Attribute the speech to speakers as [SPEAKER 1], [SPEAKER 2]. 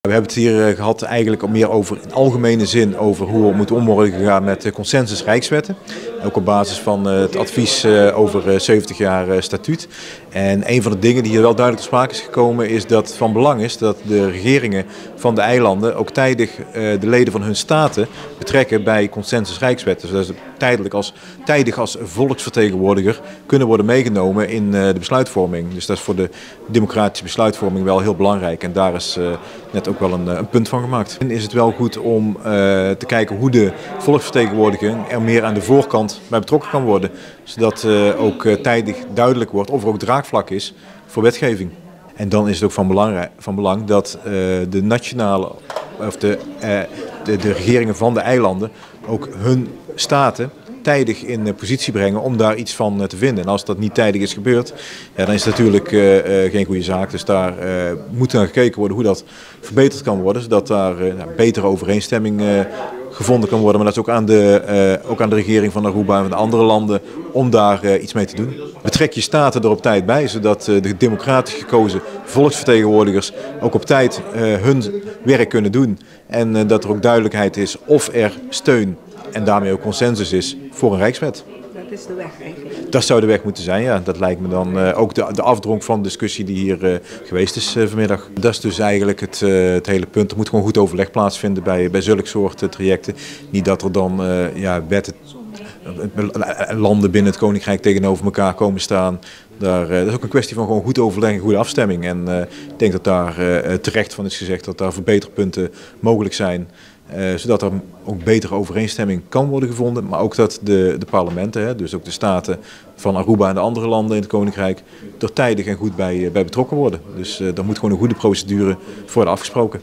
[SPEAKER 1] We hebben het hier gehad eigenlijk meer over in algemene zin over hoe we moeten om worden gegaan met consensus rijkswetten. Ook op basis van het advies over 70 jaar statuut. En een van de dingen die hier wel duidelijk ter sprake is gekomen is dat van belang is dat de regeringen van de eilanden ook tijdig de leden van hun staten betrekken bij consensus rijkswetten. Zodat ze tijdig als volksvertegenwoordiger kunnen worden meegenomen in de besluitvorming. Dus dat is voor de democratische besluitvorming wel heel belangrijk. En daar is net ook wel een punt van gemaakt. En is het wel goed om te kijken hoe de volksvertegenwoordiging er meer aan de voorkant bij betrokken kan worden. Zodat ook tijdig duidelijk wordt of er ook draagvlak is voor wetgeving. En dan is het ook van belang dat de nationale of de regeringen van de eilanden ook hun staten tijdig in positie brengen om daar iets van te vinden. En als dat niet tijdig is gebeurd, ja, dan is het natuurlijk geen goede zaak. Dus daar moet naar gekeken worden hoe dat verbeterd kan worden, zodat daar betere overeenstemming gevonden kan worden. Maar dat is ook aan de regering van Aruba en van de andere landen om daar iets mee te doen. Betrek je staten er op tijd bij, zodat de democratisch gekozen volksvertegenwoordigers ook op tijd hun werk kunnen doen. En dat er ook duidelijkheid is of er steun en daarmee ook consensus is voor een rijkswet.
[SPEAKER 2] Dat is de weg eigenlijk.
[SPEAKER 1] Dat zou de weg moeten zijn, ja. Dat lijkt me dan ook de afdronk van de discussie die hier geweest is vanmiddag. Dat is dus eigenlijk het hele punt. Er moet gewoon goed overleg plaatsvinden bij zulke soort trajecten. Niet dat er dan wetten, landen binnen het Koninkrijk tegenover elkaar komen staan. Dat is ook een kwestie van gewoon goed overleg en goede afstemming. En ik denk dat daar terecht van is gezegd dat daar verbeterpunten mogelijk zijn. Zodat er ook betere overeenstemming kan worden gevonden. Maar ook dat de parlementen, dus ook de staten van Aruba en de andere landen in het Koninkrijk, er tijdig en goed bij betrokken worden. Dus daar moet gewoon een goede procedure worden afgesproken.